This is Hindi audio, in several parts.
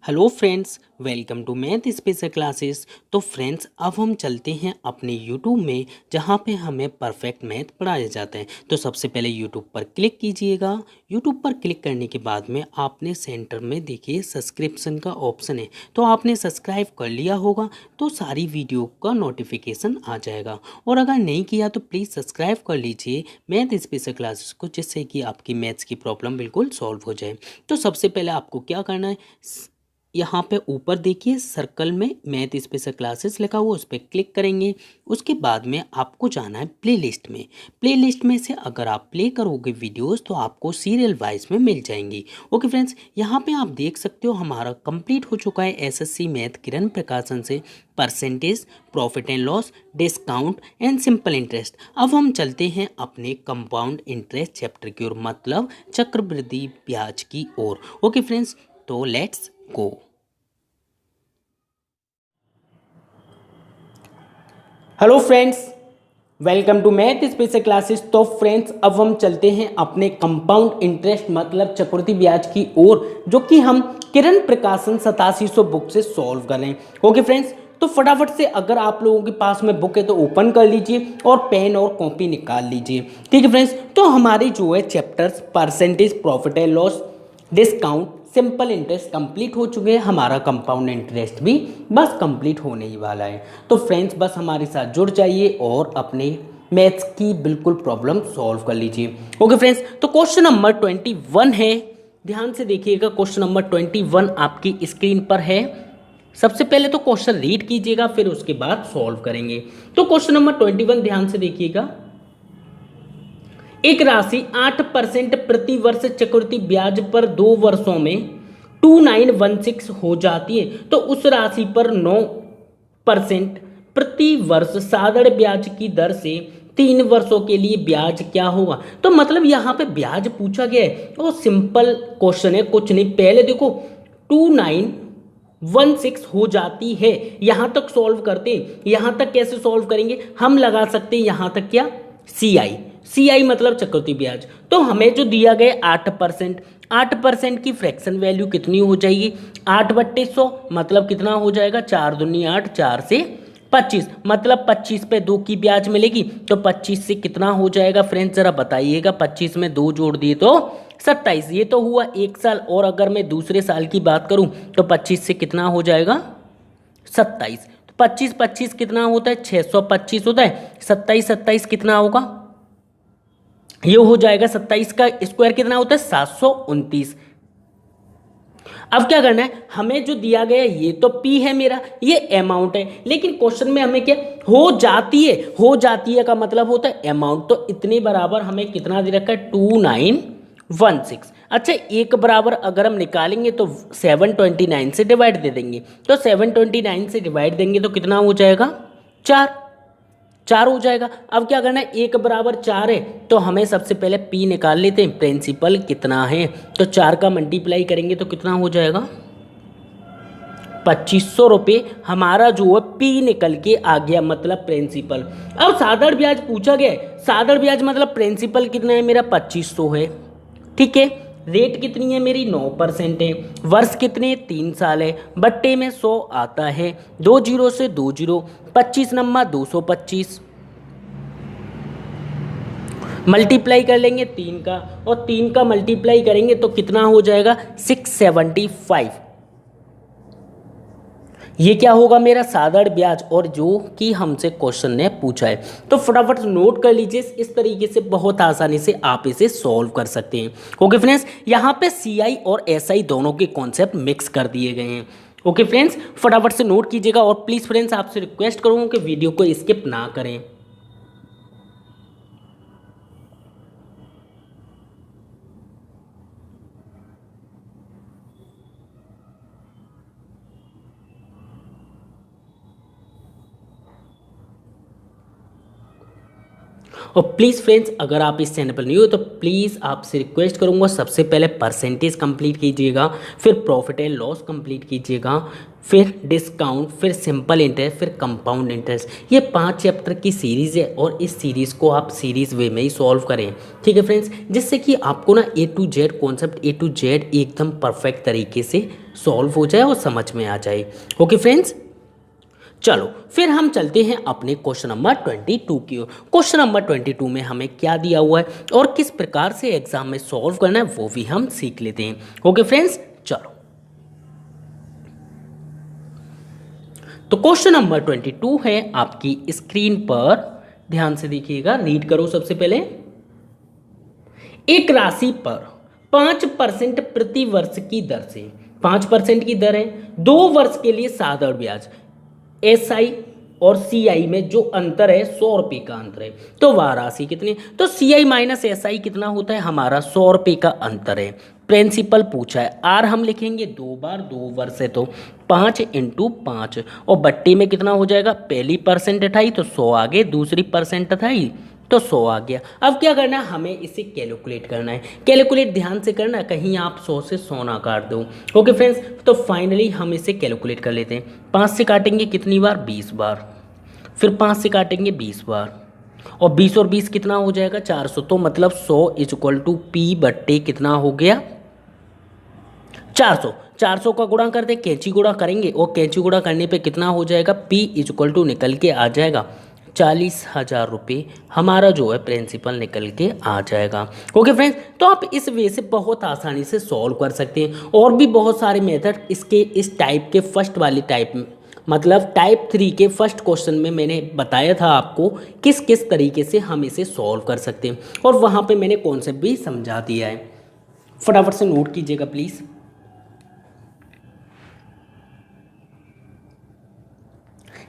Hello friends, welcome to math special classes. तो फ्रेंड्स, अब हम चलते हैं अपने यूट्यूब में, जहां पे हमें परफेक्ट मैथ पढ़ाए जाते हैं। तो सबसे पहले यूट्यूब पर क्लिक कीजिएगा। यूट्यूब पर क्लिक करने के बाद में आपने सेंटर में देखिए सब्सक्रिप्शन का ऑप्शन है, तो आपने सब्सक्राइब कर लिया होगा तो सारी वीडियो का नोटिफिकेशन आ जाएगा। और अगर नहीं किया तो प्लीज़ सब्सक्राइब कर लीजिए मैथ स्पेशल क्लासेस को, जिससे कि आपकी मैथ्स की प्रॉब्लम बिल्कुल सॉल्व हो जाए। तो सबसे पहले आपको क्या करना है, यहाँ पे ऊपर देखिए सर्कल में मैथ स्पेशल क्लासेस लिखा हुआ, उस पर क्लिक करेंगे। उसके बाद में आपको जाना है प्लेलिस्ट में। प्लेलिस्ट में से अगर आप प्ले करोगे वीडियोस तो आपको सीरियल वाइज में मिल जाएंगी। ओके फ्रेंड्स, यहाँ पे आप देख सकते हो हमारा कंप्लीट हो चुका है एसएससी मैथ किरण प्रकाशन से percentage, profit and loss, discount and simple interest. अब हम चलते हैं अपने कंपाउंड इंटरेस्ट चैप्टर की ओर, मतलब चक्रवृद्धि ब्याज की ओर। ओके फ्रेंड्स, तो let's go. Hello friends, welcome to math special classes. तो फ्रेंड्स, अब हम चलते हैं अपने कंपाउंड इंटरेस्ट मतलब चक्रवृद्धि ब्याज की ओर, जो कि हम किरण प्रकाशन 8700 बुक से सॉल्व कर रहे हैं। ओके फ्रेंड्स, तो फटाफट से अगर आप लोगों के पास में बुक है तो ओपन कर लीजिए और पेन और कॉपी निकाल लीजिए। ठीक है फ्रेंड्स, तो हमारे जो है chapters percentage, profit and loss, discount, simple interest complete हो चुके हैं। हमारा कंपाउंड इंटरेस्ट भी बस कंप्लीट होने ही वाला है। तो फ्रेंड्स, बस हमारे साथ जुड़ जाइए और अपने मैथ्स की बिल्कुल प्रॉब्लम सॉल्व कर लीजिए। ओके फ्रेंड्स, तो क्वेश्चन नंबर 21 है। ध्यान से देखिएगा, क्वेश्चन नंबर 21 आपकी स्क्रीन पर है। सबसे पहले तो क्वेश्चन रीड कीजिएगा, फिर उसके बाद सॉल्व करेंगे। तो क्वेश्चन नंबर 21 ध्यान से देखिएगा। एक राशि 8% प्रति वर्ष चक्रवृद्धि ब्याज पर 2 वर्षों में 2916 हो जाती है, तो उस राशि पर 9% प्रति वर्ष साधारण ब्याज की दर से 3 वर्षों के लिए ब्याज क्या होगा। तो मतलब यहाँ पे ब्याज पूछा गया है, वो सिंपल क्वेश्चन है, कुछ नहीं। पहले देखो 2916 हो जाती है, यहां तक सॉल्व करते हैं। यहां तक कैसे सॉल्व करेंगे, हम लगा सकते हैं यहां तक क्या, सी आई मतलब चक्रवृद्धि ब्याज। तो हमें जो दिया गया 8%, 8% की फ्रैक्शन वैल्यू कितनी हो जाएगी, 8/100 मतलब कितना हो जाएगा, 4 दूनी 8, 4 से 25 मतलब 25 पे 2 की ब्याज मिलेगी। तो 25 से कितना हो जाएगा फ्रेंड्स, जरा बताइएगा। 25 में 2 जोड़ दिए तो 27। ये तो हुआ एक साल, और अगर मैं दूसरे साल की बात करूं तो 25 से कितना हो जाएगा, 27। तो 25 25 कितना होता है, 625 होता है। 27 27 कितना होगा, ये हो जाएगा 27 का स्क्वायर कितना होता है, 729। अब क्या करना है, हमें जो दिया गया ये तो पी है मेरा, ये अमाउंट है, लेकिन क्वेश्चन में हमें क्या हो जाती है का मतलब होता है अमाउंट। तो इतने बराबर हमें कितना दे रखा है, 2916। अच्छा, एक बराबर अगर हम निकालेंगे तो 729 से डिवाइड दे देंगे। तो 729 से डिवाइड देंगे तो कितना हो जाएगा, 4, 4 हो जाएगा। अब क्या करना है, एक बराबर 4 है, तो हमें सबसे पहले पी निकाल लेते हैं, प्रिंसिपल कितना है। तो 4 का मल्टीप्लाई करेंगे तो कितना हो जाएगा, 2500 रुपये हमारा जो है पी निकल के आ गया, मतलब प्रिंसिपल। अब साधारण ब्याज पूछा गया है, साधारण ब्याज मतलब प्रिंसिपल कितना है मेरा, 2500 है। ठीक है, रेट कितनी है मेरी, 9% है। वर्ष कितने, 3 साल है। बट्टे में 100 आता है, 2 जीरो से 2 जीरो, 25 नंबर 225। मल्टीप्लाई कर लेंगे 3 का, और 3 का मल्टीप्लाई करेंगे तो कितना हो जाएगा, 675। ये क्या होगा मेरा साधारण ब्याज, और जो कि हमसे क्वेश्चन ने पूछा है। तो फटाफट नोट कर लीजिए, इस तरीके से बहुत आसानी से आप इसे सॉल्व कर सकते हैं। ओके फ्रेंड्स, यहाँ पे सीआई और एसआई दोनों के कॉन्सेप्ट मिक्स कर दिए गए हैं। ओके फ्रेंड्स, फटाफट से नोट कीजिएगा, और प्लीज़ फ्रेंड्स आपसे रिक्वेस्ट करूँगा कि वीडियो को स्किप ना करें। और प्लीज़ फ्रेंड्स, अगर आप इस चैनल पर न्यू हो तो प्लीज़ आपसे रिक्वेस्ट करूंगा, सबसे पहले परसेंटेज कंप्लीट कीजिएगा, फिर प्रॉफिट एंड लॉस कंप्लीट कीजिएगा, फिर डिस्काउंट, फिर सिंपल इंटरेस्ट, फिर कंपाउंड इंटरेस्ट। ये 5 चैप्टर की सीरीज़ है और इस सीरीज़ को आप सीरीज़ वे में ही सॉल्व करें, ठीक है फ्रेंड्स, जिससे कि आपको ना A to Z concept A to Z एकदम परफेक्ट तरीके से सॉल्व हो जाए और समझ में आ जाए। ओके फ्रेंड्स, चलो फिर हम चलते हैं अपने क्वेश्चन नंबर 22 की ओर। क्वेश्चन नंबर 22 में हमें क्या दिया हुआ है और किस प्रकार से एग्जाम में सॉल्व करना है वो भी हम सीख लेते हैं। ओके फ्रेंड्स, चलो तो क्वेश्चन नंबर 22 है आपकी स्क्रीन पर, ध्यान से देखिएगा, रीड करो। सबसे पहले, एक राशि पर 5% प्रति वर्ष की दर से, 5% की दर है, 2 वर्ष के लिए साधारण ब्याज, SI और CI में जो अंतर है 100 रुपये का अंतर है, तो वह राशि कितनी, तो CI माइनस SI कितना होता है हमारा 100 रुपये का अंतर है। प्रिंसिपल पूछा है, R हम लिखेंगे 2 बार, 2 वर्ष है तो 5 × 5 और बट्टे में कितना हो जाएगा, पहली परसेंट उठाई तो 100 आ गए, दूसरी परसेंट उठाई तो 100 आ गया। अब क्या करना है, हमें इसे कैलकुलेट करना है। कैलकुलेट ध्यान से करना है, कहीं आप 100 से 100 ना काट दो। ओके फ्रेंड्स, तो फाइनली हम इसे कैलकुलेट कर लेते हैं। 5 से काटेंगे कितनी बार, 20 बार, फिर 5 से काटेंगे 20 बार, और 20 और 20 कितना हो जाएगा, 400। तो मतलब 100 = P बट्टे कितना हो गया, 400। 400 का गुणा कर दे, कैंची गुणा करेंगे और कैंची गुणा करने पे कितना हो जाएगा, P = निकल के आ जाएगा 40,000 रुपये हमारा जो है प्रिंसिपल निकल के आ जाएगा। ओके फ्रेंड्स, तो आप इस वे से बहुत आसानी से सॉल्व कर सकते हैं। और भी बहुत सारे मेथड इसके इस टाइप के फर्स्ट वाली टाइप में, मतलब टाइप 3 के फर्स्ट क्वेश्चन में मैंने बताया था आपको किस किस तरीके से हम इसे सॉल्व कर सकते हैं, और वहाँ पे मैंने कॉन्सेप्ट भी समझा दिया है। फटाफट से नोट कीजिएगा प्लीज़।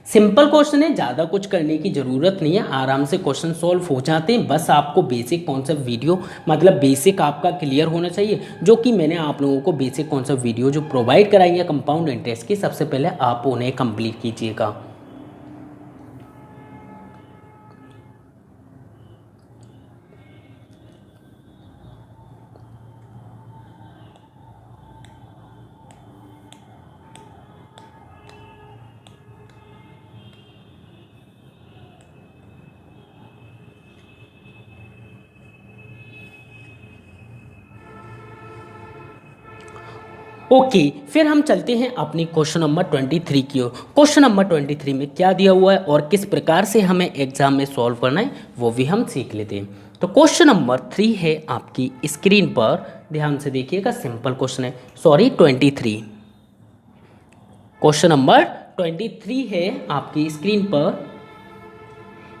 सिंपल क्वेश्चन है, ज़्यादा कुछ करने की ज़रूरत नहीं है, आराम से क्वेश्चन सॉल्व हो जाते हैं। बस आपको बेसिक कॉन्सेप्ट वीडियो, मतलब बेसिक आपका क्लियर होना चाहिए, जो कि मैंने आप लोगों को बेसिक कॉन्सेप्ट वीडियो जो प्रोवाइड कराई है कंपाउंड इंटरेस्ट की, सबसे पहले आप उन्हें कंप्लीट कीजिएगा। ओके, फिर हम चलते हैं अपनी क्वेश्चन नंबर 23 की ओर। क्वेश्चन नंबर 23 में क्या दिया हुआ है और किस प्रकार से हमें एग्जाम में सॉल्व करना है वो भी हम सीख लेते हैं। तो क्वेश्चन नंबर 3 है आपकी स्क्रीन पर, ध्यान से देखिएगा, सिंपल क्वेश्चन है, सॉरी 23। क्वेश्चन नंबर 23 है आपकी स्क्रीन पर,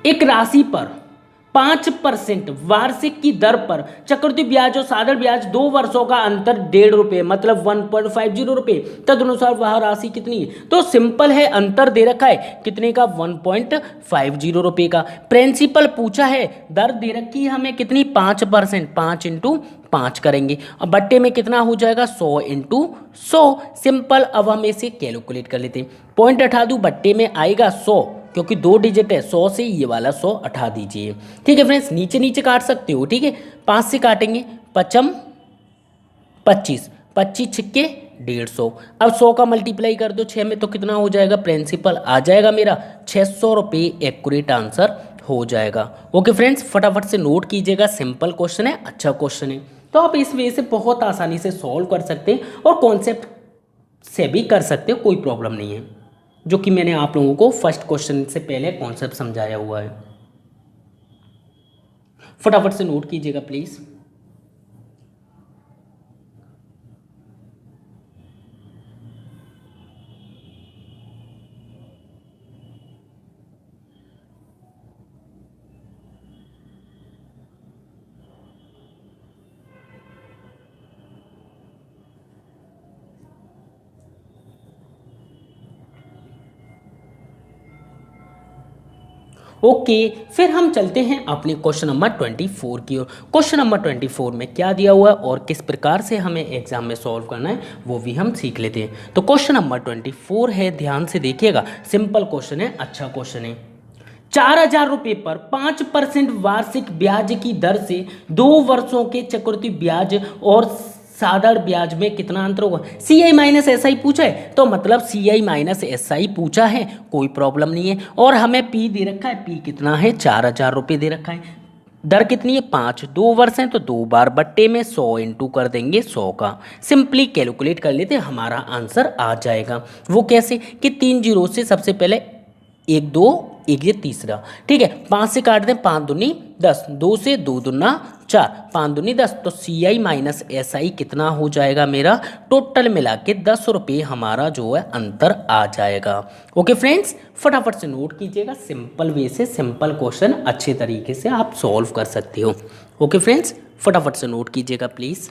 एक राशि पर 5% वार्षिक की दर पर चक्रवृद्धि ब्याज और साधारण ब्याज 2 वर्षों का अंतर 1.5 रुपये, मतलब 1.50 रुपये, तदनुसार वह राशि कितनी है। तो सिंपल है, अंतर दे रखा है कितने का, 1.50 रुपये का। प्रिंसिपल पूछा है, दर दे रखी है हमें कितनी, 5%, 5 × 5 करेंगे, अब बट्टे में कितना हो जाएगा, 100 × 100। सिंपल, अब हम इसे कैलकुलेट कर लेते हैं। पॉइंट हटा दूँ, बट्टे में आएगा 100, क्योंकि 2 डिजिट है, 100 से ये वाला 100 हटा दीजिए। ठीक है फ्रेंड्स, नीचे नीचे काट सकते हो, ठीक है। 5 से काटेंगे, 5 25, 25 छिक्के 150। अब 100 का मल्टीप्लाई कर दो 6 में तो कितना हो जाएगा, प्रिंसिपल आ जाएगा मेरा 600 रुपये, एक्यूरेट आंसर हो जाएगा। ओके फ्रेंड्स, फटाफट से नोट कीजिएगा, सिंपल क्वेश्चन है, अच्छा क्वेश्चन है, तो आप इस वे से बहुत आसानी से सॉल्व कर सकते हैं और कॉन्सेप्ट से भी कर सकते हो, कोई प्रॉब्लम नहीं है, जो कि मैंने आप लोगों को फर्स्ट क्वेश्चन से पहले कॉन्सेप्ट समझाया हुआ है। फटाफट से नोट कीजिएगा प्लीज। ओके, फिर हम चलते हैं अपने क्वेश्चन नंबर 24 की ओर। क्वेश्चन नंबर 24 में क्या दिया हुआ है और किस प्रकार से हमें एग्जाम में सॉल्व करना है वो भी हम सीख लेते हैं। तो क्वेश्चन नंबर 24 है, ध्यान से देखिएगा, सिंपल क्वेश्चन है, अच्छा क्वेश्चन है। 4,000 रुपये पर 5% वार्षिक ब्याज की दर से 2 वर्षों के चक्रवृद्धि ब्याज और साधारण ब्याज में कितना अंतर होगा। सी आई माइनस एस आई पूछा है, तो मतलब सी आई माइनस एस आई पूछा है, कोई प्रॉब्लम नहीं है। और हमें पी दे रखा है, पी कितना है, 4,000 रुपये दे रखा है। दर कितनी है, 5, 2 वर्ष हैं तो 2 बार बट्टे में 100 इंटू कर देंगे 100 का। सिंपली कैलकुलेट कर लेते, हमारा आंसर आ जाएगा। वो कैसे कि 3 जीरो से सबसे पहले 1 2 1 ये तीसरा, ठीक है, 5 से काट दें, 5 दूनी 10, 2 से 2 दूना 4, 5 दूनी 10, तो सी आई माइनस एस आई कितना हो जाएगा मेरा, टोटल मिला के 10 रुपये हमारा जो है अंतर आ जाएगा। ओके फ्रेंड्स, फटाफट से नोट कीजिएगा, सिंपल वे से सिंपल क्वेश्चन अच्छे तरीके से आप सॉल्व कर सकते हो। ओके फ्रेंड्स, फटाफट से नोट कीजिएगा प्लीज़।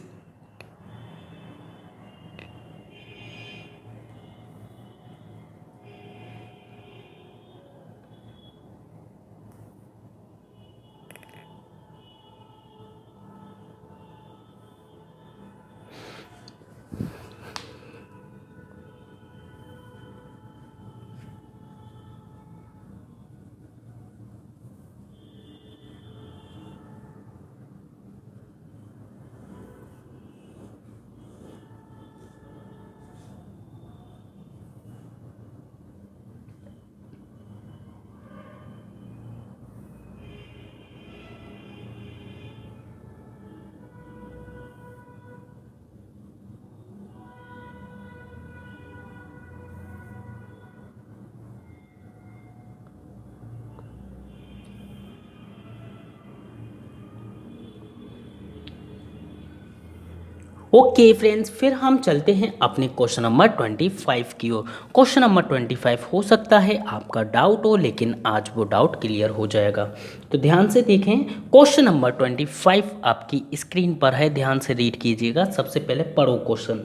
ओके फ्रेंड्स, फिर हम चलते हैं अपने क्वेश्चन नंबर 25 की ओर। क्वेश्चन नंबर 25 हो सकता है आपका डाउट हो, लेकिन आज वो डाउट क्लियर हो जाएगा। तो ध्यान से देखें, क्वेश्चन नंबर 25 आपकी स्क्रीन पर है, ध्यान से रीड कीजिएगा। सबसे पहले पढ़ो क्वेश्चन।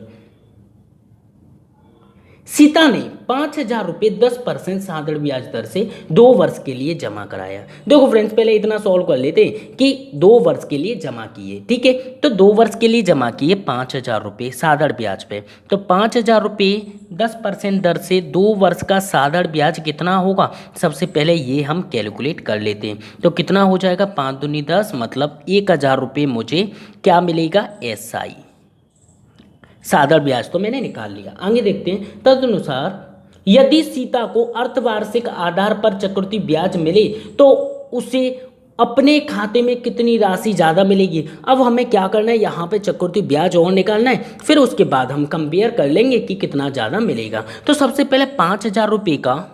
सीता ने 5,000 रुपये 10% साधारण ब्याज दर से 2 वर्ष के लिए जमा कराया। देखो फ्रेंड्स, पहले इतना सॉल्व कर लेते हैं कि 2 वर्ष के लिए जमा किए, ठीक है। तो 2 वर्ष के लिए जमा किए 5,000 रुपये साधारण ब्याज पे, तो 5,000 रुपये 10% दर से 2 वर्ष का साधारण ब्याज कितना होगा, सबसे पहले ये हम कैलकुलेट कर लेते हैं। तो कितना हो जाएगा, 5 दूनी 10, मतलब 1,000 रुपये मुझे क्या मिलेगा, एस आई साधारण ब्याज तो मैंने निकाल लिया। आगे देखते हैं, तदनुसार यदि सीता को अर्धवार्षिक आधार पर चक्रवृद्धि ब्याज मिले तो उसे अपने खाते में कितनी राशि ज़्यादा मिलेगी। अब हमें क्या करना है, यहाँ पे चक्रवृद्धि ब्याज और निकालना है, फिर उसके बाद हम कंपेयर कर लेंगे कि कितना ज़्यादा मिलेगा। तो सबसे पहले 5,000 रुपये का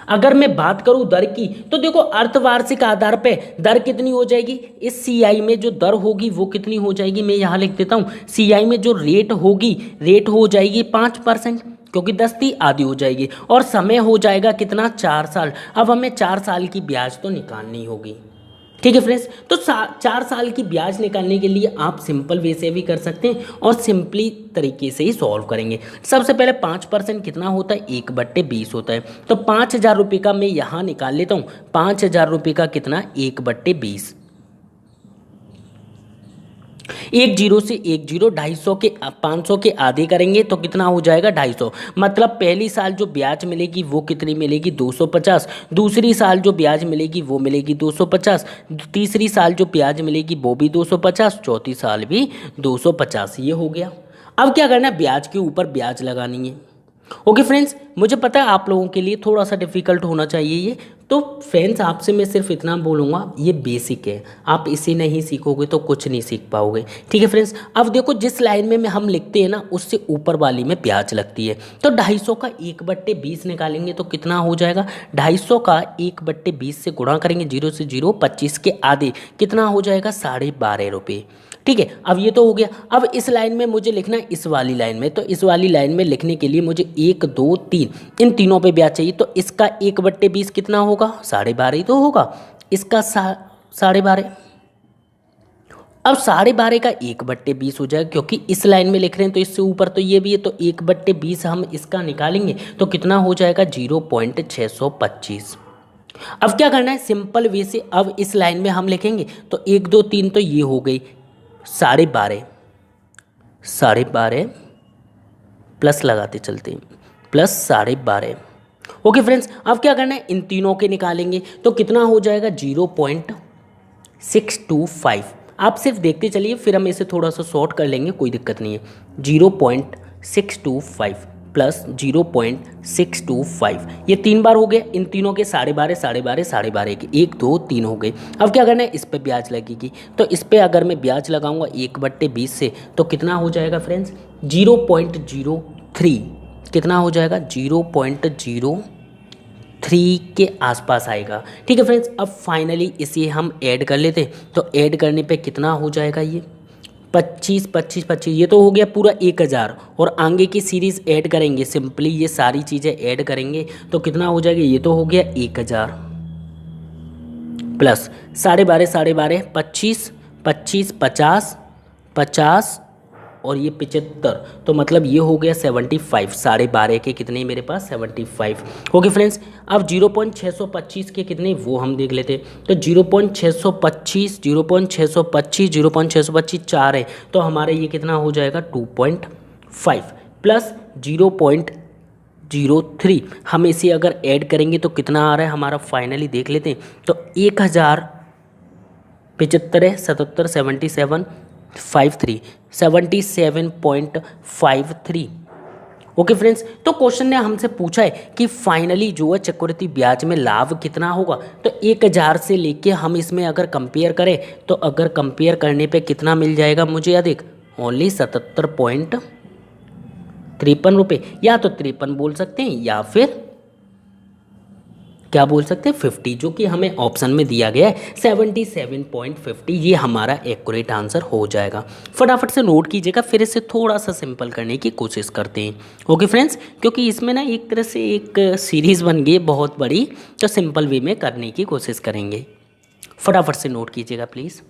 अगर मैं बात करूं दर की, तो देखो अर्धवार्षिक आधार पे दर कितनी हो जाएगी, इस सीआई में जो दर होगी वो कितनी हो जाएगी, मैं यहाँ लिख देता हूँ। सीआई में जो रेट होगी, रेट हो जाएगी 5%, क्योंकि 10 आधी हो जाएगी, और समय हो जाएगा कितना, 4 साल। अब हमें 4 साल की ब्याज तो निकालनी होगी, ठीक है फ्रेंड्स। तो 4 साल की ब्याज निकालने के लिए आप सिंपल वे से भी कर सकते हैं और सिंपली तरीके से ही सॉल्व करेंगे। सबसे पहले 5% कितना होता है, 1/20 होता है। तो 5,000 रुपये का मैं यहाँ निकाल लेता हूँ। 5,000 रुपये का कितना, 1/20, 1 जीरो से 1 जीरो, 250 के 500 के आधे करेंगे तो कितना हो जाएगा, 250। मतलब पहली साल जो ब्याज मिलेगी वो कितनी मिलेगी, 250। दूसरी साल जो ब्याज मिलेगी वो मिलेगी 250। तीसरी साल जो ब्याज मिलेगी वो भी 250। चौथी साल भी 250। ये हो गया। अब क्या करना है, ब्याज के ऊपर ब्याज लगानी है। ओके फ्रेंड्स, मुझे पता है आप लोगों के लिए थोड़ा सा डिफिकल्ट होना चाहिए ये, तो फ्रेंड्स आपसे मैं सिर्फ इतना बोलूँगा, ये बेसिक है, आप इसे नहीं सीखोगे तो कुछ नहीं सीख पाओगे, ठीक है फ्रेंड्स। अब देखो, जिस लाइन में हम लिखते हैं ना, उससे ऊपर वाली में ब्याज लगती है। तो 250 का 1/20 निकालेंगे तो कितना हो जाएगा, 250 का 1/20 से गुणा करेंगे, 0 से 0, 25 के आधे, कितना हो जाएगा, 12.5 रुपये, ठीक है। अब ये तो हो गया। अब इस लाइन में मुझे लिखना है इस वाली लाइन में, तो इस वाली लाइन में लिखने के लिए मुझे 1 2 3 इन तीनों पे ब्याज चाहिए। तो इसका 1/20 कितना होगा, 12.5 ही तो होगा। इसका 12.5, अब 12.5 का 1/20 हो जाएगा, क्योंकि इस लाइन में लिख रहे हैं तो इससे ऊपर तो ये भी है, तो 1/20 हम इसका निकालेंगे तो कितना हो जाएगा, 0.625। अब क्या करना है, सिंपल वे से अब इस लाइन में हम लिखेंगे तो 1 2 3 तो ये हो गई 12.5, 12.5 प्लस लगाते चलते हैं, प्लस 12.5, ओके फ्रेंड्स, अब क्या करना है, इन तीनों के निकालेंगे तो कितना हो जाएगा 0.625। आप सिर्फ देखते चलिए, फिर हम इसे थोड़ा सा शॉर्ट कर लेंगे, कोई दिक्कत नहीं है। 0.625 प्लस 0.625, ये 3 बार हो गया। इन तीनों के 12.5 12.5 12.5 के 1 2 3 हो गए। अब क्या करना है, इस पे ब्याज लगेगी, तो इस पे अगर मैं ब्याज लगाऊंगा 1/20 से तो कितना हो जाएगा फ्रेंड्स 0.03। कितना हो जाएगा 0.03 के आसपास आएगा। ठीक है फ्रेंड्स, अब फाइनली इसे हम ऐड कर लेते हैं, तो ऐड करने पे कितना हो जाएगा, ये 25 25 25, ये तो हो गया पूरा 1000। और आगे की सीरीज़ ऐड करेंगे, सिंपली ये सारी चीज़ें ऐड करेंगे तो कितना हो जाएगा, ये तो हो गया 1000 प्लस 12.5 12.5 25 25 50 50 और ये 75, तो मतलब ये हो गया 75। 12.5 के कितने मेरे पास 75। ओके फ्रेंड्स, अब 0.625 के कितने वो हम देख लेते हैं, तो 0.625 0.625 0.625 4 है, तो हमारे ये कितना हो जाएगा 2.5 प्लस 0.03। हम इसे अगर ऐड करेंगे तो कितना आ रहा है हमारा, फाइनली देख लेते हैं, तो 1075 है 77 77 53 77.53। ओके फ्रेंड्स, तो क्वेश्चन ने हमसे पूछा है कि फाइनली जो है चक्रवृद्धि ब्याज में लाभ कितना होगा, तो 1000 से लेके हम इसमें अगर कंपेयर करें तो अगर कंपेयर करने पे कितना मिल जाएगा मुझे, या देख ओनली 77.53 रुपये, या तो 53 बोल सकते हैं या फिर क्या बोल सकते हैं 50, जो कि हमें ऑप्शन में दिया गया है 77.50, ये हमारा एक्यूरेट आंसर हो जाएगा। फटाफट से नोट कीजिएगा, फिर इसे थोड़ा सा सिंपल करने की कोशिश करते हैं। ओके फ्रेंड्स, क्योंकि इसमें ना एक तरह से एक सीरीज़ बन गई बहुत बड़ी, तो सिंपल वे में करने की कोशिश करेंगे। फटाफट से नोट कीजिएगा प्लीज़।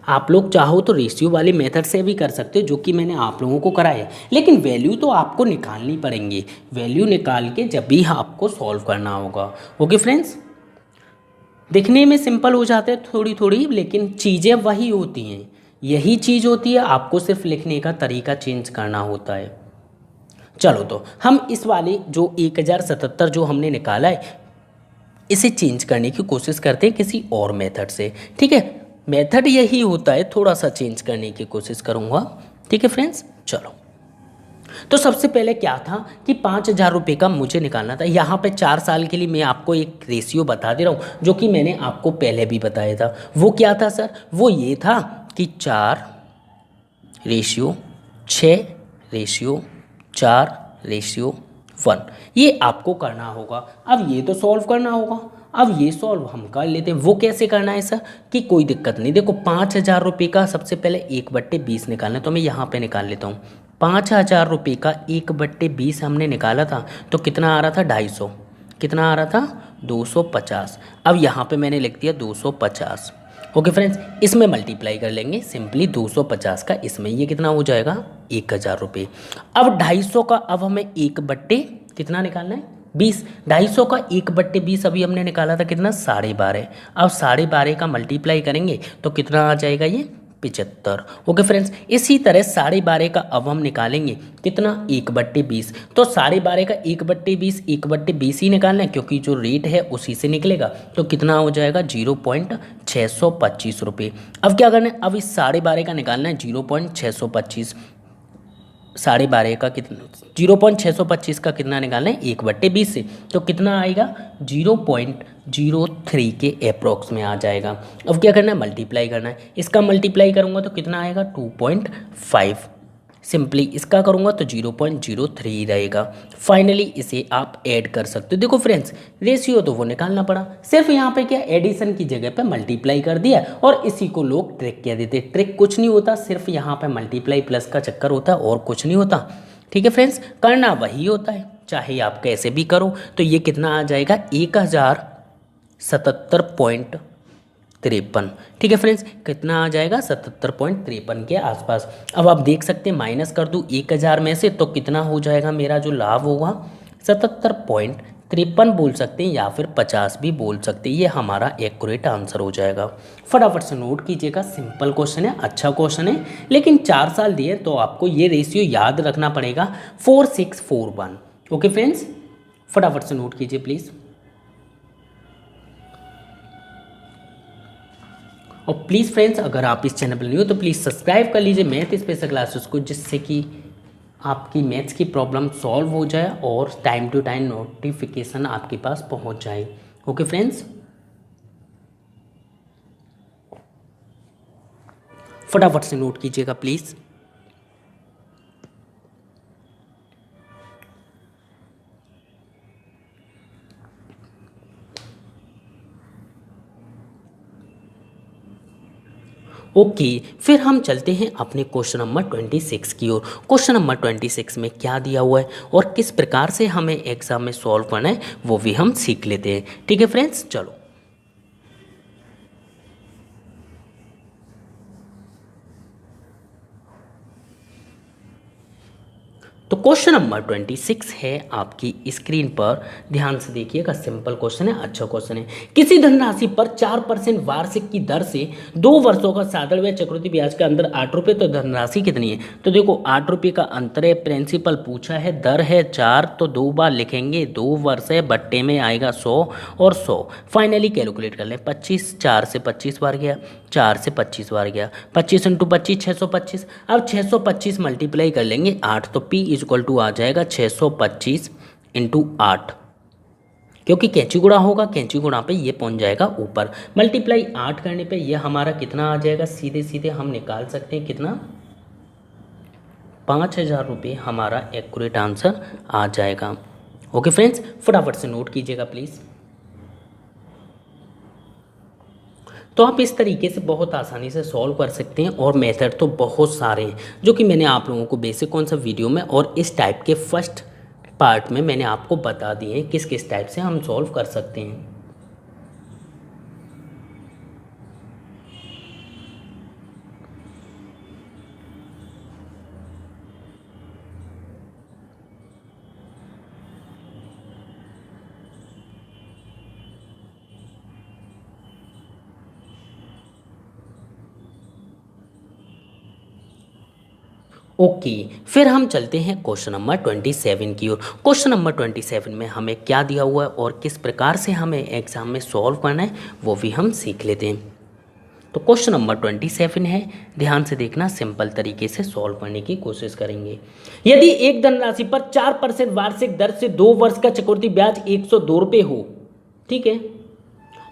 आप लोग चाहो तो रेशियो वाले मेथड से भी कर सकते हो, जो कि मैंने आप लोगों को कराया, लेकिन वैल्यू तो आपको निकालनी पड़ेंगी। वैल्यू निकाल के जब भी आपको सॉल्व करना होगा। ओके फ्रेंड्स, दिखने में सिंपल हो जाते हैं थोड़ी थोड़ी, लेकिन चीज़ें वही होती हैं, यही चीज़ होती है, आपको सिर्फ लिखने का तरीका चेंज करना होता है। चलो, तो हम इस वाले जो 1077 जो हमने निकाला है, इसे चेंज करने की कोशिश करते हैं किसी और मेथड से। ठीक है, मेथड यही होता है, थोड़ा सा चेंज करने की कोशिश करूँगा। ठीक है फ्रेंड्स, चलो, तो सबसे पहले क्या था कि 5000 रुपये का मुझे निकालना था। यहाँ पे 4 साल के लिए मैं आपको एक रेशियो बता दे रहा हूँ, जो कि मैंने आपको पहले भी बताया था। वो क्या था सर, वो ये था कि 4:6:4:1, ये आपको करना होगा। अब ये तो सॉल्व करना होगा, अब ये सॉल्व हम कर लेते हैं। वो कैसे करना है सर, कि कोई दिक्कत नहीं, देखो 5000 रुपये का सबसे पहले 1/20 निकालना है, तो मैं यहाँ पे निकाल लेता हूँ। 5000 रुपये का 1/20 हमने निकाला था, तो कितना आ रहा था 250, कितना आ रहा था 250। अब यहाँ पे मैंने लिख दिया 250। ओके फ्रेंड्स, इसमें मल्टीप्लाई कर लेंगे सिंपली 250 का, इसमें ये कितना हो जाएगा 1000 रुपये। अब 250 का अब हमें 1/, कितना निकालना है 20, 250 का 1/20 अभी हमने निकाला था कितना 12.5। अब 12.5 का मल्टीप्लाई करेंगे तो कितना आ जाएगा ये 75। ओके फ्रेंड्स, इसी तरह 12.5 का अब हम निकालेंगे कितना 1/20, तो 12.5 का 1/20 1/20 ही निकालना है, क्योंकि जो रेट है उसी से निकलेगा, तो कितना हो जाएगा 0.625 रुपये। अब क्या करना है, अब इस 12.5 का निकालना है 0.625, 12.5 का कितना 0.625 का कितना निकालना है 1/20 से, तो कितना आएगा 0.03 के अप्रोक्स में आ जाएगा। अब क्या करना है, मल्टीप्लाई करना है, इसका मल्टीप्लाई करूँगा तो कितना आएगा 2.5, सिंपली इसका करूँगा तो 0.03 रहेगा। फाइनली इसे आप ऐड कर सकते हो। देखो फ्रेंड्स, रेशियो तो वो निकालना पड़ा, सिर्फ यहाँ पे क्या एडिशन की जगह पे मल्टीप्लाई कर दिया, और इसी को लोग ट्रिक कह देते। ट्रिक कुछ नहीं होता, सिर्फ यहाँ पे मल्टीप्लाई प्लस का चक्कर होता है और कुछ नहीं होता। ठीक है फ्रेंड्स, करना वही होता है, चाहे आप कैसे भी करो। तो ये कितना आ जाएगा 1077.53। ठीक है फ्रेंड्स, कितना आ जाएगा 77.53 के आसपास। अब आप देख सकते हैं, माइनस कर दूँ 1000 में से तो कितना हो जाएगा मेरा जो लाभ होगा 77.53 53 बोल सकते हैं या फिर 50 भी बोल सकते हैं, ये हमारा एक्यूरेट आंसर हो जाएगा। फटाफट से नोट कीजिएगा, सिंपल क्वेश्चन है, अच्छा क्वेश्चन है, लेकिन 4 साल दिए तो आपको ये रेशियो याद रखना पड़ेगा 4641। ओके फ्रेंड्स, फटाफट से नोट कीजिए प्लीज़। और प्लीज़ फ्रेंड्स, अगर आप इस चैनल पर नहीं हो तो प्लीज़ सब्सक्राइब कर लीजिए मैथ स्पेशल क्लासेस को, जिससे कि आपकी मैथ्स की प्रॉब्लम सॉल्व हो जाए और टाइम टू टाइम नोटिफिकेशन आपके पास पहुंच जाए। ओके फ्रेंड्स, फटाफट से नोट कीजिएगा प्लीज़। ओके, फिर हम चलते हैं अपने क्वेश्चन नंबर 26 की ओर। क्वेश्चन नंबर 26 में क्या दिया हुआ है और किस प्रकार से हमें एग्जाम में सॉल्व करना है वो भी हम सीख लेते हैं। ठीक है फ्रेंड्स, चलो। तो क्वेश्चन नंबर 26 है आपकी स्क्रीन पर, ध्यान से देखिएगा, सिंपल क्वेश्चन है, अच्छा क्वेश्चन है। किसी धनराशि पर 4% वार्षिक की दर से 2 वर्षों का साधारण ब्याज चक्रवृद्धि ब्याज के अंदर 8 रुपये, तो धनराशि कितनी है? तो देखो 8 रुपये का अंतर है, प्रिंसिपल पूछा है, दर है 4, तो 2 बार लिखेंगे, 2 वर्ष है, बट्टे में आएगा 100 और 100। फाइनली कैलकुलेट कर लें, 25, 4 से 25 बार गया, 4 से 25 बार गया, 25 इंटू 25 625। अब 625 मल्टीप्लाई कर लेंगे 8, तो P इक्वल टू आ जाएगा 625 इंटू 8, क्योंकि कैंची गुणा होगा, कैंची गुणा पे ये पहुंच जाएगा ऊपर, मल्टीप्लाई 8 करने पे ये हमारा कितना आ जाएगा, सीधे सीधे हम निकाल सकते हैं कितना, 5000 रुपये हमारा एक्यूरेट आंसर आ जाएगा। ओके फ्रेंड्स, फटाफट से नोट कीजिएगा प्लीज़। तो आप इस तरीके से बहुत आसानी से सॉल्व कर सकते हैं, और मेथड तो बहुत सारे हैं जो कि मैंने आप लोगों को बेसिक कॉन्सेप्ट वीडियो में और इस टाइप के फर्स्ट पार्ट में मैंने आपको बता दिए हैं किस किस टाइप से हम सॉल्व कर सकते हैं। ओके, फिर हम चलते हैं क्वेश्चन नंबर 27 की ओर। क्वेश्चन नंबर 27 में हमें क्या दिया हुआ है और किस प्रकार से हमें एग्जाम में सॉल्व करना है वो भी हम सीख लेते हैं। तो क्वेश्चन नंबर 27 है, ध्यान से देखना, सिंपल तरीके से सॉल्व करने की कोशिश करेंगे। यदि एक धनराशि पर 4% वार्षिक दर से 2 वर्ष का चक्रवृद्धि ब्याज 102 रुपये हो, ठीक है,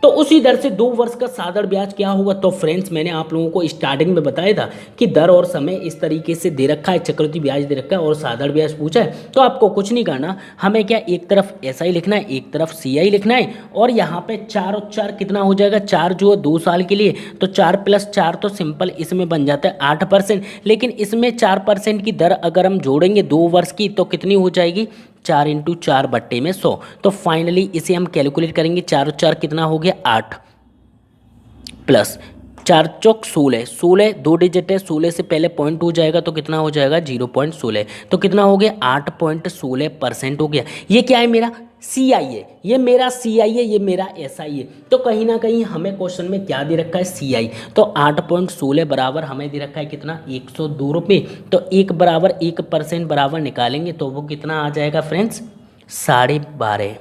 तो उसी दर से 2 वर्ष का साधारण ब्याज क्या होगा? तो फ्रेंड्स, मैंने आप लोगों को स्टार्टिंग में बताया था कि दर और समय इस तरीके से दे रखा है, चक्रवृद्धि ब्याज दे रखा है और साधारण ब्याज पूछा है, तो आपको कुछ नहीं करना, हमें क्या एक तरफ SI लिखना है, एक तरफ CI लिखना है, और यहाँ पे 4 और 4 कितना हो जाएगा, 4 जो है 2 साल के लिए, तो 4 + 4 तो सिंपल इसमें बन जाता है 8%, लेकिन इसमें 4% की दर अगर हम जोड़ेंगे 2 वर्ष की तो कितनी हो जाएगी, 4 इंटू 4 बट्टे में 100। तो फाइनली इसे हम कैलकुलेट करेंगे, 4 और 4 कितना हो गया, 8 प्लस 4 चौक 16, 16 2 डिजिट है, 16 से पहले पॉइंट हो जाएगा तो कितना हो जाएगा 0.16, तो कितना हो गया 8.16% हो गया। ये क्या है, मेरा CI है, ये मेरा CI है, ये मेरा SI है। तो कहीं ना कहीं हमें क्वेश्चन में क्या दे रखा है, CI, तो 8.16 बराबर हमें दे रखा है कितना, 102 रुपये। तो 1 बराबर 1% बराबर निकालेंगे तो वो कितना आ जाएगा फ्रेंड्स, 12.5।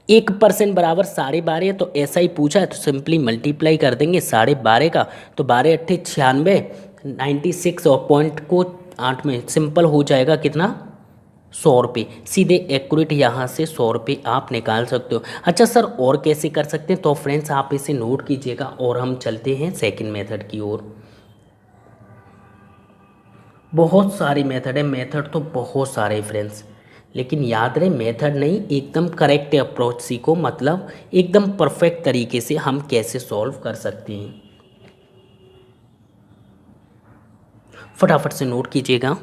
1% बराबर 12.5 है, तो SI पूछा है तो सिंपली मल्टीप्लाई कर देंगे 12.5 का, तो 12 अट्ठे 96, 96 और पॉइंट को 8 में सिंपल हो जाएगा कितना, 100 रुपये। सीधे एक्यूरेट यहाँ से 100 रुपये आप निकाल सकते हो। अच्छा सर, और कैसे कर सकते हैं? तो फ्रेंड्स आप इसे नोट कीजिएगा और हम चलते हैं सेकंड मेथड की ओर। बहुत सारी मेथड है, मेथड तो बहुत सारे फ्रेंड्स, लेकिन याद रहे मेथड नहीं, एकदम करेक्ट अप्रोच सीखो, मतलब एकदम परफेक्ट तरीके से हम कैसे सॉल्व कर सकते हैं। फटाफट से नोट कीजिएगा।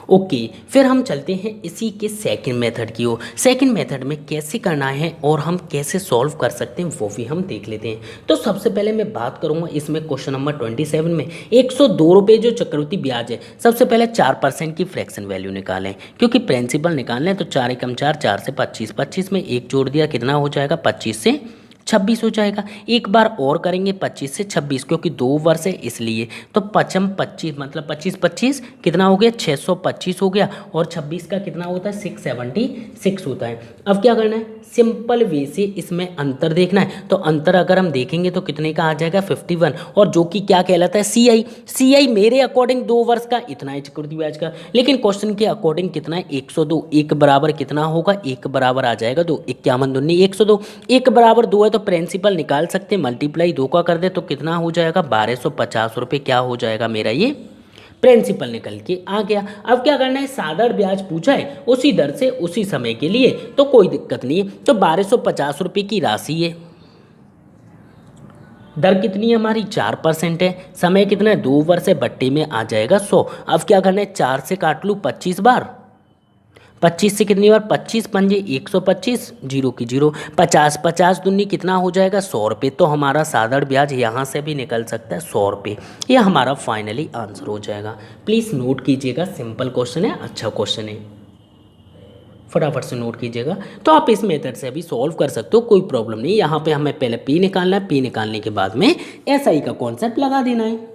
ओके, फिर हम चलते हैं इसी के सेकंड मेथड की ओर। सेकंड मेथड में कैसे करना है और हम कैसे सॉल्व कर सकते हैं वो भी हम देख लेते हैं। तो सबसे पहले मैं बात करूंगा इसमें क्वेश्चन नंबर 27 में 102 रुपये जो चक्रवृद्धि ब्याज है, सबसे पहले 4% की फ्रैक्शन वैल्यू निकालें, क्योंकि प्रिंसिपल निकालना है। तो 4 एकम 4, 4 से 25, 25 में एक जोड़ दिया, कितना हो जाएगा 25 से 26 हो जाएगा। एक बार और करेंगे 25 से 26, क्योंकि 2 वर्ष है इसलिए। तो पचम 25 मतलब 25 25 कितना हो गया 625 हो गया, और 26 का कितना होता है 676 होता है। अब क्या करना है, सिंपल वे से इसमें अंतर देखना है। तो अंतर अगर हम देखेंगे तो कितने का आ जाएगा 51, और जो कि क्या कहलाता है CI मेरे अकॉर्डिंग 2 वर्ष का इतना है चक्रवृद्धि ब्याज का, लेकिन क्वेश्चन के अकॉर्डिंग कितना है 102। एक बराबर कितना होगा, एक बराबर आ जाएगा 2, 51 दूनी 102, एक बराबर 2 है तो प्रिंसिपल निकाल सकते हैं, मल्टीप्लाई 2 का कर दे तो कितना हो जाएगा 1250 रुपये, क्या हो जाएगा मेरा ये प्रिंसिपल निकल के आ गया। अब क्या करना है, साधारण ब्याज पूछा है उसी दर से उसी समय के लिए, तो कोई दिक्कत नहीं है। तो 1250 रुपये की राशि है, दर कितनी है हमारी 4% है, समय कितना है 2 वर्ष है, बट्टे में आ जाएगा 100। अब क्या करना है, 4 से काट लूँ 25 बार, 25 से कितनी बार 25 पंजे 125, जीरो की जीरो, 50 50 दूनी कितना हो जाएगा 100 रुपये। तो हमारा साधारण ब्याज यहाँ से भी निकल सकता है 100 रुपये, यह हमारा फाइनली आंसर हो जाएगा। प्लीज़ नोट कीजिएगा, सिंपल क्वेश्चन है, अच्छा क्वेश्चन है, फटाफट से नोट कीजिएगा। तो आप इस मेथड से भी सॉल्व कर सकते हो, कोई प्रॉब्लम नहीं। यहाँ पे हमें पहले पी निकालना है, पी निकालने के बाद में SI का कॉन्सेप्ट लगा देना है।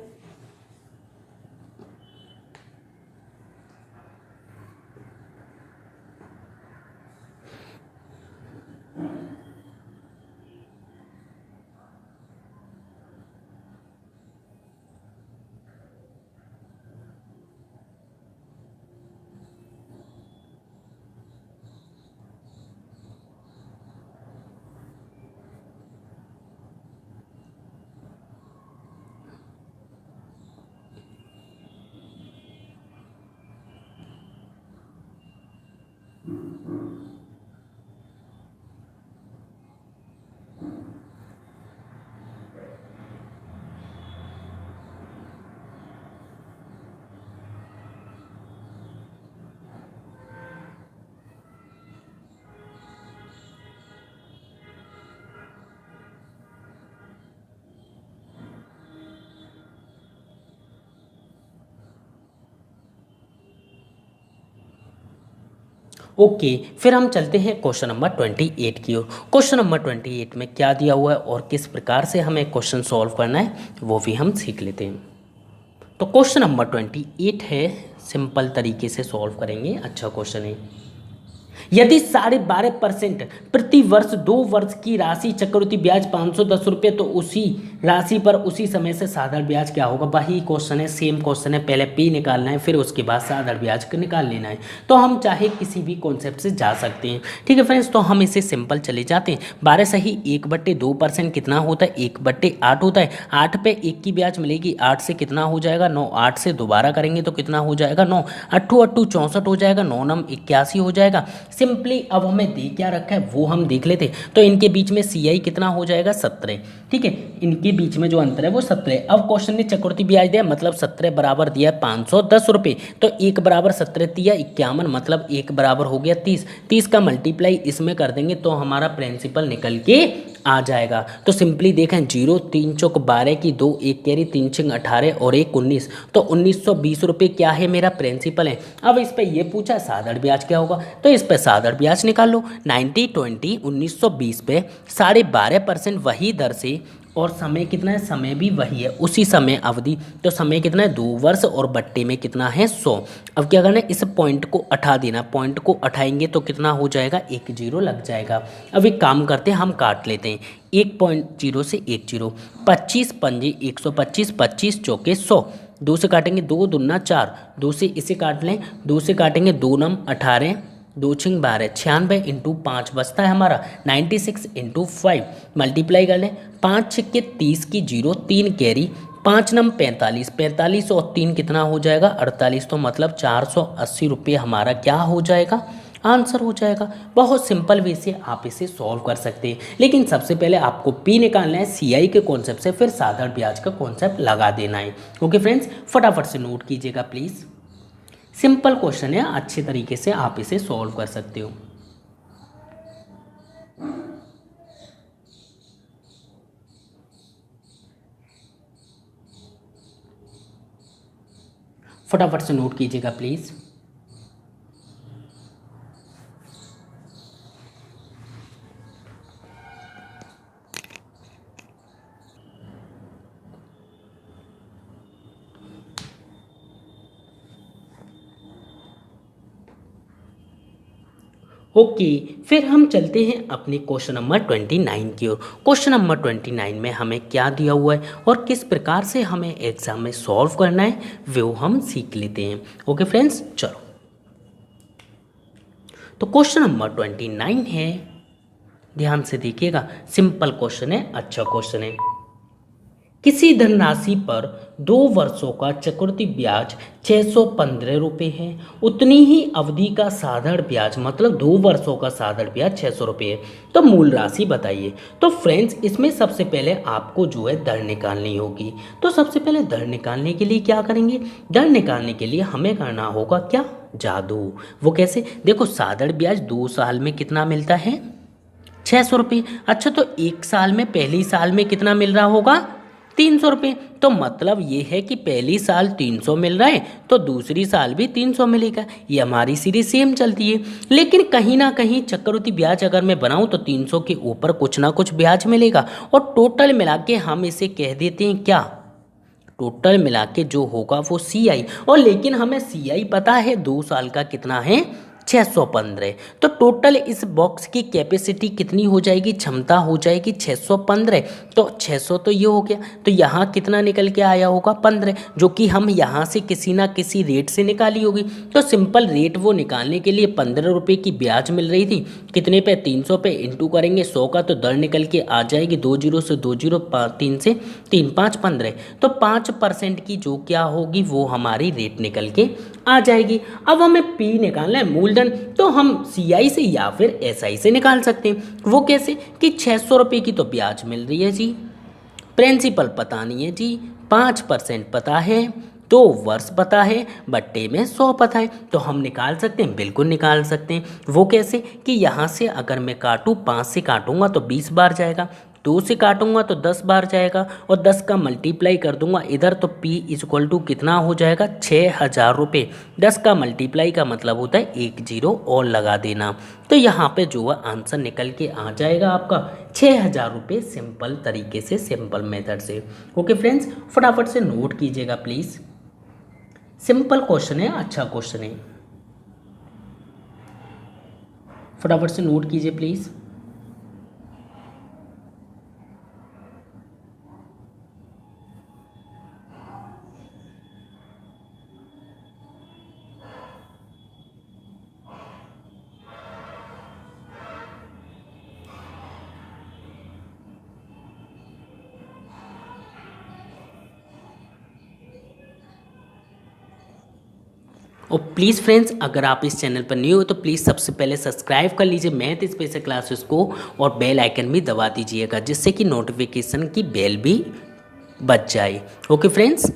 ओके, फिर हम चलते हैं क्वेश्चन नंबर 28 की ओर। क्वेश्चन नंबर 28 में क्या दिया हुआ है और किस प्रकार से हमें क्वेश्चन सॉल्व करना है वो भी हम सीख लेते हैं। तो क्वेश्चन नंबर 28 है, सिंपल तरीके से सॉल्व करेंगे, अच्छा क्वेश्चन है। यदि 12.5% प्रति वर्ष 2 वर्ष की राशि चक्रवृद्धि ब्याज 510 रुपये, तो उसी राशि पर उसी समय से साधारण ब्याज क्या होगा। वही क्वेश्चन है, सेम क्वेश्चन है, पहले पी निकालना है फिर उसके बाद साधारण ब्याज को निकाल लेना है। तो हम चाहे किसी भी कॉन्सेप्ट से जा सकते हैं, ठीक है फ्रेंड्स। तो हम इसे सिंपल चले जाते हैं। 12 सही 1/2% कितना होता है 1/8 होता है। 8 पे 1 की ब्याज मिलेगी, 8 से कितना हो जाएगा 9, 8 से दोबारा करेंगे तो कितना हो जाएगा 9, 8 8 64 हो जाएगा, 9 9 81 हो जाएगा। सिंपली अब हमें दे क्या रखा है वो हम देख लेते। तो इनके बीच में CI कितना हो जाएगा 17, ठीक है, इनके बीच में जो अंतर है वो 17। अब क्वेश्चन ने चक्रवृद्धि ब्याज दिया, मतलब 17 बराबर दिया 510 रुपये, तो 1 बराबर 17 दिया 51, मतलब 1 बराबर हो गया 30। 30 का मल्टीप्लाई इसमें कर देंगे तो हमारा प्रिंसिपल निकल के आ जाएगा। तो सिंपली देखें 0 3 चौक 12 की 2, 1 कैरी 3 छिंग 18 और 1 19, तो 1920 रुपये क्या है मेरा प्रिंसिपल है। अब इस पे ये पूछा साधारण ब्याज क्या होगा, तो इस पे साधारण ब्याज निकाल लो। 90 20 1920 पे 12.5% वही दर से, और समय कितना है, समय भी वही है, उसी समय अवधि। तो समय कितना है 2 वर्ष, और बट्टे में कितना है 100। अब क्या करना है, इस पॉइंट को उठा देना, पॉइंट को उठाएंगे तो कितना हो जाएगा 1 0 लग जाएगा। अब एक काम करते हैं, हम काट लेते हैं 1.0 से 1 0, 25 पंजे 125, 25 चौके 100, 2 से काटेंगे 2 दूना 4, 2 से इसे काट लें, 2 से काटेंगे 2 9 18, 2 छिंग 12, 96 इंटू 5 बचता है हमारा 96 इंटू 5, मल्टीप्लाई कर लें, 5 छिक्के 30 की 0, 3 कैरी, 5 नम 45, 45 और 3 कितना हो जाएगा 48, तो मतलब 480 रुपये हमारा क्या हो जाएगा, आंसर हो जाएगा। बहुत सिंपल वे से आप इसे सॉल्व कर सकते हैं, लेकिन सबसे पहले आपको पी निकालना है CI के कॉन्सेप्ट से, फिर साधारण ब्याज का कॉन्सेप्ट लगा देना है। ओके फ्रेंड्स, फटाफट से नोट कीजिएगा प्लीज़। सिंपल क्वेश्चन है, अच्छे तरीके से आप इसे सॉल्व कर सकते हो। फटाफट से नोट कीजिएगा प्लीज। ओके, फिर हम चलते हैं अपने क्वेश्चन नंबर 29 की ओर। क्वेश्चन नंबर 29 में हमें क्या दिया हुआ है और किस प्रकार से हमें एग्जाम में सॉल्व करना है वो हम सीख लेते हैं। ओके फ्रेंड्स, चलो तो क्वेश्चन नंबर 29 है, ध्यान से देखिएगा। सिंपल क्वेश्चन है, अच्छा क्वेश्चन है। किसी धनराशि पर 2 वर्षों का चक्रवृद्धि ब्याज 615 रुपये है, उतनी ही अवधि का साधारण ब्याज मतलब 2 वर्षों का साधारण ब्याज 600 रुपये है, तो मूल राशि बताइए। तो फ्रेंड्स, इसमें सबसे पहले आपको जो है दर निकालनी होगी। तो सबसे पहले दर निकालने के लिए क्या करेंगे? दर निकालने के लिए हमें करना होगा क्या? जादू। वो कैसे? देखो, साधारण ब्याज 2 साल में कितना मिलता है? 600 रुपये। अच्छा, तो 1 साल में, पहली साल में कितना मिल रहा होगा? 300 रुपये। तो मतलब ये है कि पहली साल 300 मिल रहा है तो दूसरी साल भी 300 मिलेगा। ये हमारी सीरीज सेम चलती है, लेकिन कहीं ना कहीं चक्रवृद्धि ब्याज अगर मैं बनाऊं तो 300 के ऊपर कुछ ना कुछ ब्याज मिलेगा, और टोटल मिला के हम इसे कह देते हैं क्या? टोटल मिला के जो होगा वो CI। और लेकिन हमें CI पता है 2 साल का कितना है? 615। तो टोटल इस बॉक्स की कैपेसिटी कितनी हो जाएगी? क्षमता हो जाएगी 615। तो 600 तो ये हो गया, तो यहाँ कितना निकल के आया होगा? 15, जो कि हम यहाँ से किसी ना किसी रेट से निकाली होगी। तो सिंपल रेट वो निकालने के लिए 15 रुपये की ब्याज मिल रही थी। कितने पे? 300 पे इंटू करेंगे 100 का, तो दर निकल के आ जाएगी 2 जीरो से 2 जीरो, 3 से 3, 5, 15। तो 5% की जो क्या होगी वो हमारी रेट निकल के आ जाएगी। अब हमें P निकालना है, मूलधन। तो हम CI से या फिर SI से निकाल सकते हैं। वो कैसे? कि 600 रुपये की तो ब्याज मिल रही है जी, प्रिंसिपल पता नहीं है जी, 5% पता है, 2 वर्ष पता है, बट्टे में 100 पता है, तो हम निकाल सकते हैं, बिल्कुल निकाल सकते हैं। वो कैसे? कि यहाँ से अगर मैं काटूँ, 5 से काटूंगा तो 20 बार जाएगा, 2 से काटूंगा तो 10 बार जाएगा, और 10 का मल्टीप्लाई कर दूंगा इधर, तो P इक्वल टू कितना हो जाएगा? 6000 रुपये। 10 का मल्टीप्लाई का मतलब होता है 1 जीरो और लगा देना, तो यहाँ पे जो है आंसर निकल के आ जाएगा आपका 6000 रुपये, सिंपल तरीके से, सिंपल मेथड से। ओके फ्रेंड्स, फटाफट से नोट कीजिएगा प्लीज़। सिंपल क्वेश्चन है, अच्छा क्वेश्चन है, फटाफट से नोट कीजिए प्लीज़। और प्लीज़ फ्रेंड्स, अगर आप इस चैनल पर न्यू हो तो प्लीज़ सबसे पहले सब्सक्राइब कर लीजिए मैथ स्पेशल क्लासेस को, और बेल आइकन भी दबा दीजिएगा, जिससे कि नोटिफिकेशन की बेल भी बच जाए। ओके फ्रेंड्स,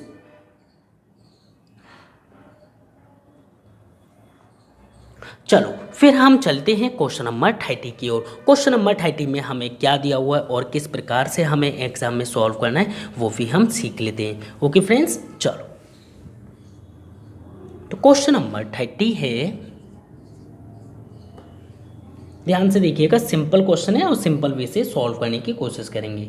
चलो फिर हम चलते हैं क्वेश्चन नंबर 30 की ओर। क्वेश्चन नंबर 30 में हमें क्या दिया हुआ है और किस प्रकार से हमें एग्जाम में सॉल्व करना है वो भी हम सीख लेते हैं। ओके फ्रेंड्स, चलो तो क्वेश्चन नंबर 30 है, ध्यान से देखिएगा। सिंपल क्वेश्चन है और सिंपल वे से सॉल्व करने की कोशिश करेंगे।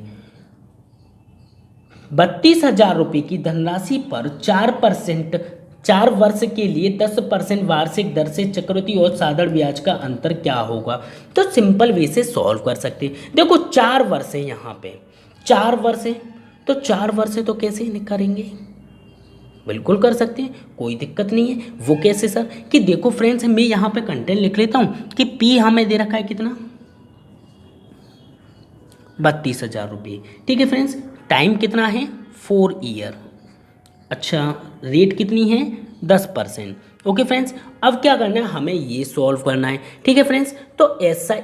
32,000 रुपये की धनराशि पर 4% 4 वर्ष के लिए 10% वार्षिक दर से चक्रवृद्धि और साधारण ब्याज का अंतर क्या होगा? तो सिंपल वे से सॉल्व कर सकते हैं। देखो 4 वर्ष है, यहाँ पे 4 वर्ष है, तो 4 वर्ष है तो कैसे करेंगे? बिल्कुल कर सकते हैं, कोई दिक्कत नहीं है। वो कैसे सर? कि देखो फ्रेंड्स, मैं यहाँ पे कंटेंट लिख लेता हूँ कि P हमें दे रखा है कितना? 32,000 रुपये। ठीक है फ्रेंड्स, टाइम कितना है? 4 ईयर। अच्छा, रेट कितनी है? 10%। ओके फ्रेंड्स, अब क्या करना है? हमें ये सॉल्व करना है। ठीक है फ्रेंड्स, तो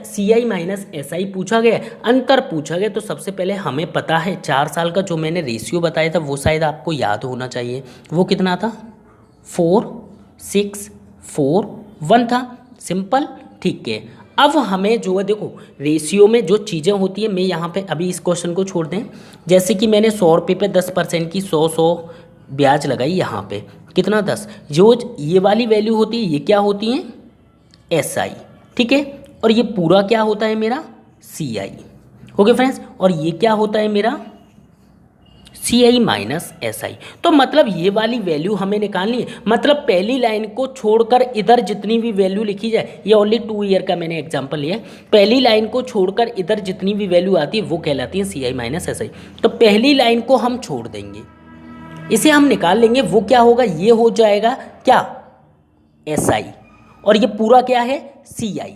CI माइनस SI पूछा गया, अंतर पूछा गया, तो सबसे पहले हमें पता है 4 साल का जो मैंने रेशियो बताया था वो शायद आपको याद होना चाहिए। वो कितना था? 4, 641 था। सिंपल, ठीक है। अब हमें जो है देखो रेशियो में जो चीज़ें होती है, मैं यहाँ पे अभी इस क्वेश्चन को छोड़ दें, जैसे कि मैंने 100 रुपये पे 10% की 100 ब्याज लगाई, यहाँ पे कितना 10, जो ये वाली वैल्यू होती है ये क्या होती है SI, ठीक है। और ये पूरा क्या होता है मेरा CI। ओके फ्रेंड्स, और ये क्या होता है मेरा CI माइनस SI। तो मतलब ये वाली वैल्यू हमें निकालनी है, मतलब पहली लाइन को छोड़कर इधर जितनी भी वैल्यू लिखी जाए, ये ओनली 2 ईयर का मैंने एग्जांपल लिया है, पहली लाइन को छोड़कर इधर जितनी भी वैल्यू आती है वो कहलाती है CI माइनस SI। तो पहली लाइन को हम छोड़ देंगे, इसे हम निकाल लेंगे, वो क्या होगा, ये हो जाएगा क्या SI, और ये पूरा क्या है CI,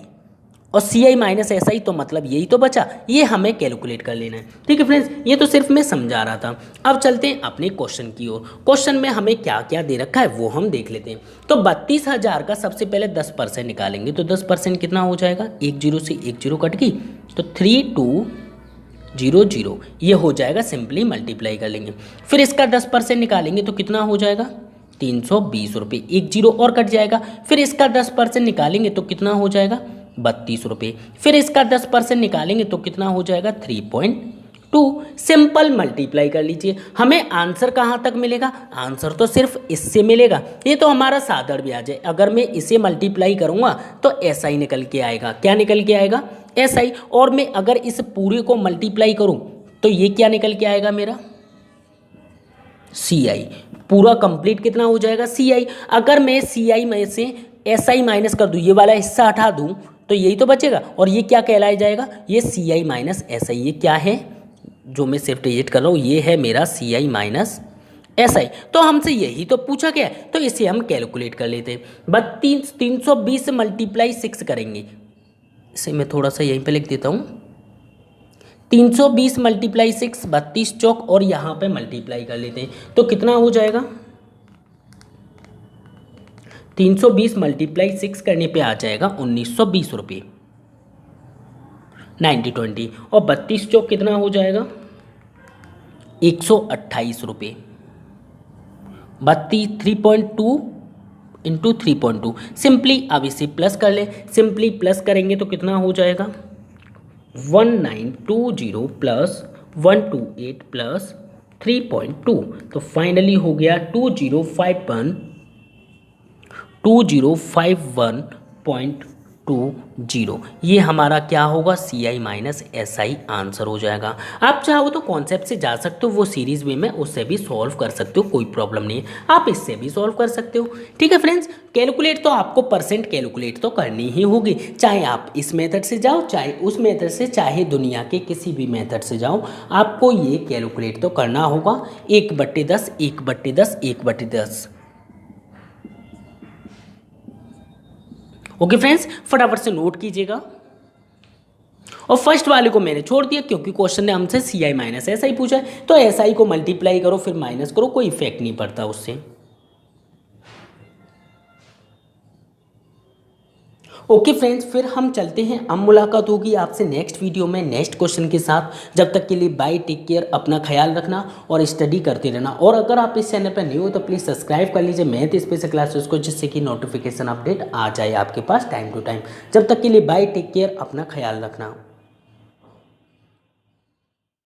और CI माइनस SI, तो मतलब यही तो बचा, ये हमें कैलकुलेट कर लेना है। ठीक है फ्रेंड्स, ये तो सिर्फ मैं समझा रहा था। अब चलते हैं अपने क्वेश्चन की ओर। क्वेश्चन में हमें क्या क्या दे रखा है वो हम देख लेते हैं। तो 32,000 का सबसे पहले 10% निकालेंगे, तो 10% कितना हो जाएगा, 1 0 से 1 0 कट गई, तो 3200 ये हो जाएगा, सिंपली मल्टीप्लाई कर लेंगे। फिर इसका 10% निकालेंगे तो कितना हो जाएगा 320 रुपये, 1 0 और कट जाएगा। फिर इसका 10% निकालेंगे तो कितना हो जाएगा 32 रुपये। फिर इसका 10% निकालेंगे तो कितना हो जाएगा 3.2। सिंपल मल्टीप्लाई कर लीजिए, हमें आंसर कहाँ तक मिलेगा, आंसर तो सिर्फ इससे मिलेगा, ये तो हमारा साधारण ब्याज है। अगर मैं इसे मल्टीप्लाई करूँगा तो SI निकल के आएगा, क्या निकल के आएगा SI। और मैं अगर इस पूरे को मल्टीप्लाई करूँ तो ये क्या निकल के आएगा मेरा CI। पूरा कंप्लीट कितना हो जाएगा CI। अगर मैं CI में से SI माइनस कर दूँ, ये वाला हिस्सा हटा दूँ, तो यही तो बचेगा, और ये क्या कहलाया जाएगा, ये CI माइनस SI। ये क्या है जो मैं सिर्फ डिजिट कर रहा हूँ, ये है मेरा CI माइनस SI। तो हमसे यही तो पूछा गया है, तो इसे हम कैलकुलेट कर लेते हैं। 320 मल्टीप्लाई 6 करेंगे, इसे मैं थोड़ा सा यहीं पे लिख देता हूँ, 320 मल्टीप्लाई 6, 32 चौक, और यहाँ पे मल्टीप्लाई कर लेते हैं तो कितना हो जाएगा 320 मल्टीप्लाई 6 करने पे आ जाएगा 1920 रुपये 90/20, और 32 चौक कितना हो जाएगा 128 रुपये, 3.2 इंटू 3.2। सिंपली अब इसे प्लस कर ले, सिंपली प्लस करेंगे तो कितना हो जाएगा 1920 प्लस 128 प्लस 3.2, तो फाइनली हो गया 2051.20। ये हमारा क्या होगा CI माइनस SI आंसर हो जाएगा। आप चाहो तो कॉन्सेप्ट से जा सकते हो, वो सीरीज में उससे भी सॉल्व कर सकते हो, कोई प्रॉब्लम नहीं है, आप इससे भी सॉल्व कर सकते हो। ठीक है फ्रेंड्स, कैलकुलेट तो आपको परसेंट कैलकुलेट तो करनी ही होगी, चाहे आप इस मेथड से जाओ, चाहे उस मेथड से, चाहे दुनिया के किसी भी मेथड से जाओ, आपको ये कैलकुलेट तो करना होगा। 1/10 1/10 1/10। ओके फ्रेंड्स, फटाफट से नोट कीजिएगा। और फर्स्ट वाले को मैंने छोड़ दिया क्योंकि क्वेश्चन ने हमसे CI माइनस SI पूछा है, तो SI को मल्टीप्लाई करो फिर माइनस करो, कोई इफेक्ट नहीं पड़ता उससे। ओके फ्रेंड्स, फिर हम चलते हैं, अब मुलाकात होगी आपसे नेक्स्ट वीडियो में नेक्स्ट क्वेश्चन के साथ। जब तक के लिए बाय, टेक केयर, अपना ख्याल रखना और स्टडी करते रहना। और अगर आप इस चैनल पर न्यू हो तो प्लीज़ सब्सक्राइब कर लीजिए मैथ स्पेशल क्लासेस को, जिससे कि नोटिफिकेशन अपडेट आ जाए आपके पास टाइम टू टाइम। जब तक के लिए बाय, टेक केयर, अपना ख्याल रखना।